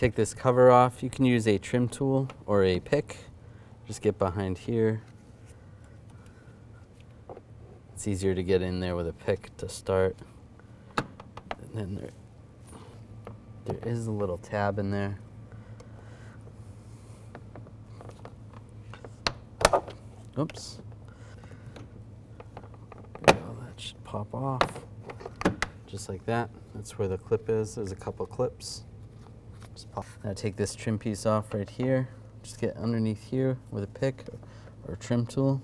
Take this cover off. You can use a trim tool or a pick. Just get behind here. It's easier to get in there with a pick to start. And then there is a little tab in there. Oops. Oh, that should pop off. Just like that. That's where the clip is. There's a couple clips. Just pop. Now take this trim piece off right here. Just get underneath here with a pick or a trim tool.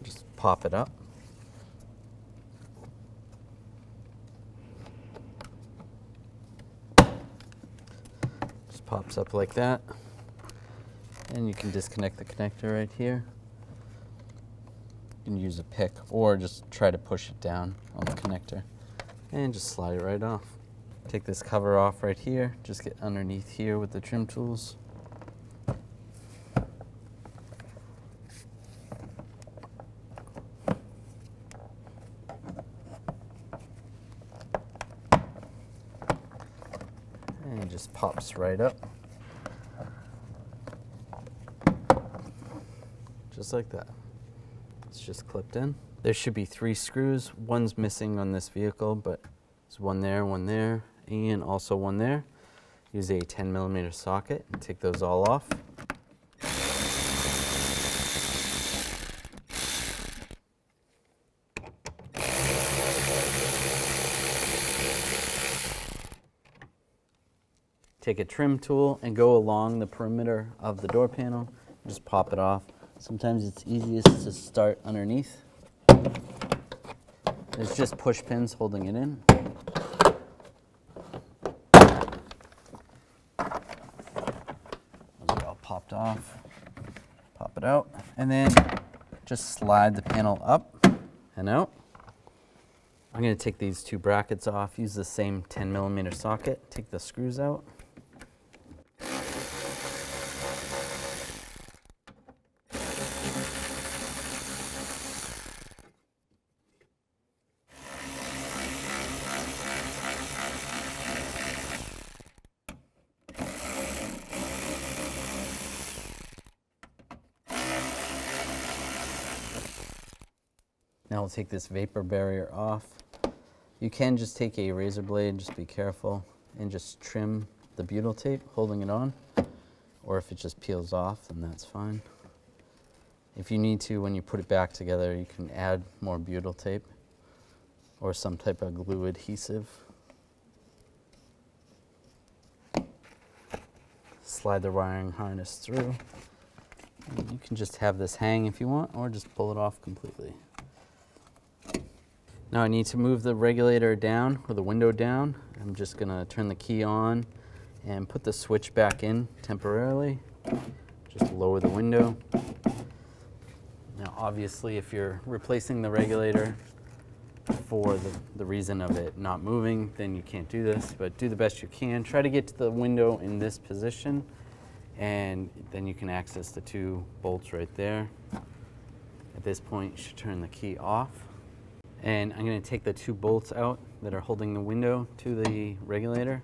Just pop it up. Just pops up like that. And you can disconnect the connector right here. You can use a pick or just try to push it down on the connector and just slide it right off. Take this cover off right here. Just get underneath here with the trim tools. And it just pops right up. Just like that. It's just clipped in. There should be 3 screws. One's missing on this vehicle, but there's one there, and also one there. Use a 10mm socket and take those all off. Take a trim tool and go along the perimeter of the door panel. Just pop it off. Sometimes it's easiest to start underneath. There's just push pins holding it in. Those are all popped off. Pop it out, and then just slide the panel up and out. I'm going to take these 2 brackets off, use the same 10mm socket, take the screws out. Now we'll take this vapor barrier off. You can just take a razor blade, just be careful, and just trim the butyl tape holding it on. Or if it just peels off, then that's fine. If you need to, when you put it back together, you can add more butyl tape or some type of glue adhesive. Slide the wiring harness through. And you can just have this hang if you want, or just pull it off completely. Now I need to move the regulator down, or the window down. I'm just going to turn the key on and put the switch back in temporarily. Just lower the window. Now obviously if you're replacing the regulator for the reason of it not moving, then you can't do this, but do the best you can. Try to get to the window in this position, and then you can access the 2 bolts right there. At this point you should turn the key off. And I'm going to take the 2 bolts out that are holding the window to the regulator.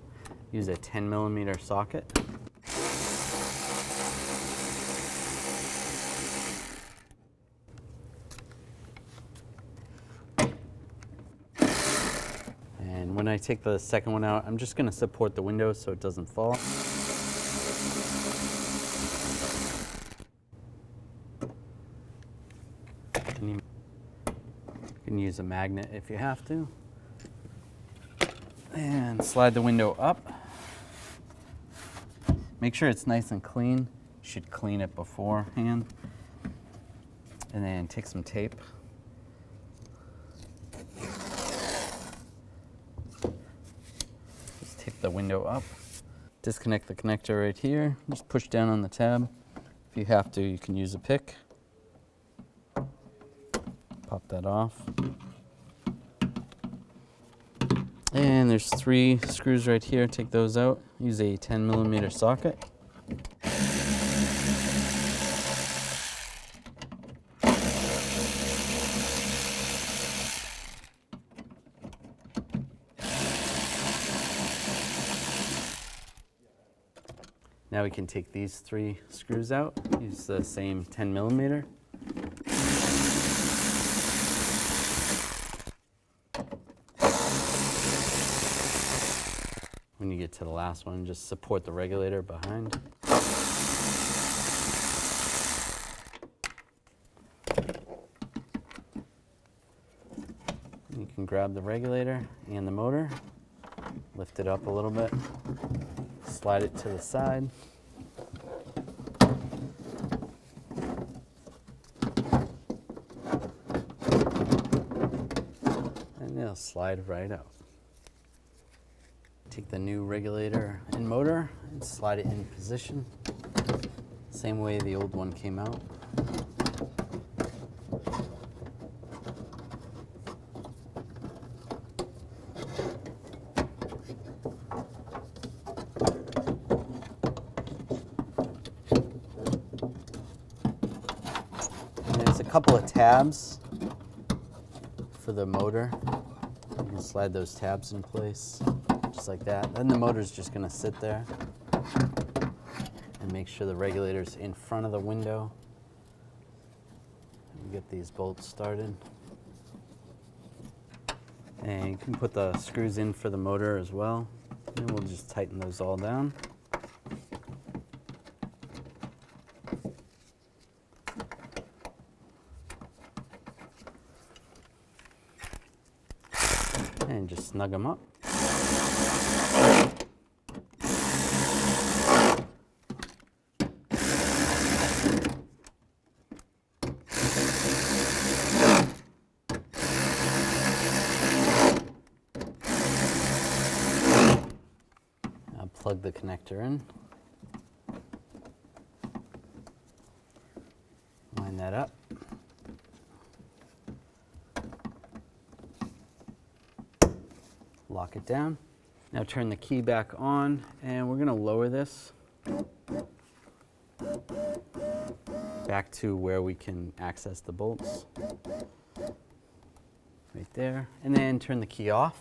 Use a 10mm socket. And when I take the second one out, I'm just going to support the window so it doesn't fall. You can use a magnet if you have to. And slide the window up. Make sure it's nice and clean. You should clean it beforehand. And then take some tape. Just take the window up. Disconnect the connector right here. Just push down on the tab. If you have to, you can use a pick. Pop that off. And there's 3 screws right here. Take those out. Use a 10mm socket. Now we can take these 3 screws out, use the same 10mm. When you get to the last one, just support the regulator behind. You can grab the regulator and the motor, lift it up a little bit, slide it to the side. And it'll slide right out. Take the new regulator and motor and slide it in position. Same way the old one came out. There's a couple of tabs for the motor. You can slide those tabs in place, just like that. Then the motor's just gonna sit there and make sure the regulator's in front of the window. And get these bolts started. And you can put the screws in for the motor as well. And we'll just tighten those all down. And just snug them up. Now plug the connector in. Line that up. Lock it down. Now turn the key back on, and we're gonna lower this back to where we can access the bolts. Right there. And then turn the key off.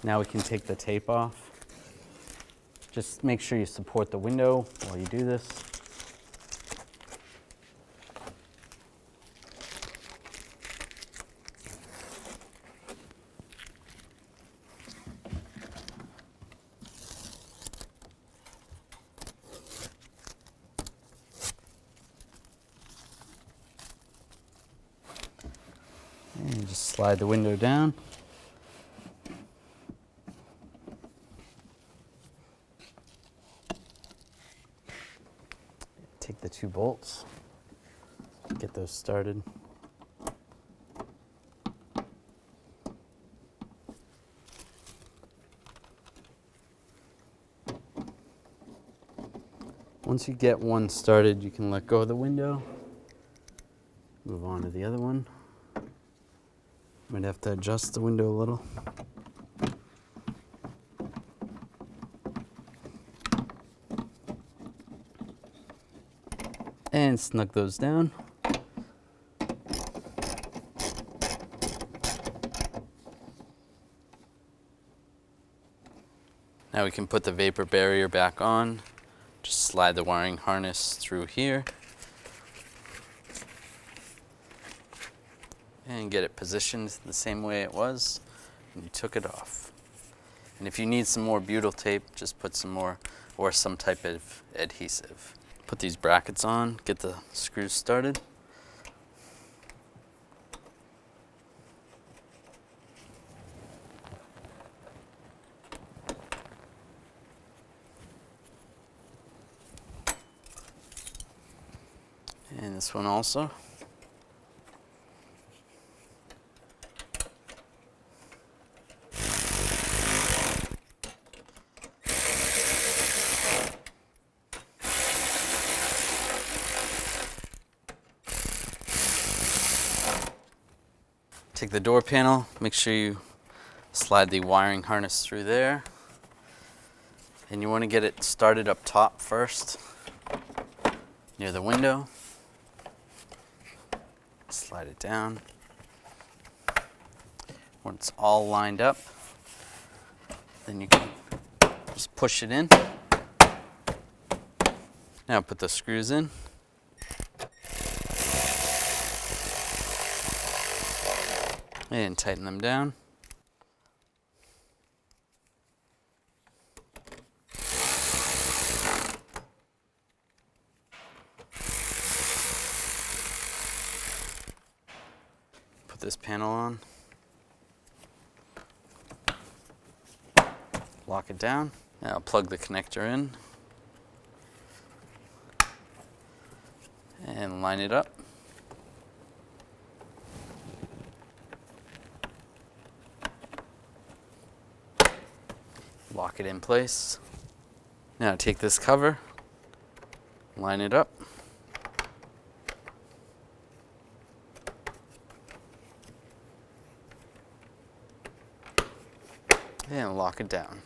Now we can take the tape off. Just make sure you support the window while you do this. And just slide the window down. Take the 2 bolts, get those started. Once you get one started, you can let go of the window, move on to the other one. Might have to adjust the window a little. And snug those down. Now we can put the vapor barrier back on. Just slide the wiring harness through here. And get it positioned the same way it was when you took it off. And if you need some more butyl tape, just put some more, or some type of adhesive. Put these brackets on, get the screws started. And this one also. Take the door panel, make sure you slide the wiring harness through there. And you want to get it started up top first, near the window. Slide it down. When it's all lined up, then you can just push it in. Now put the screws in. And tighten them down. Put this panel on. Lock it down. Now plug the connector in. And line it up. Lock it in place. Now take this cover, line it up. And lock it down.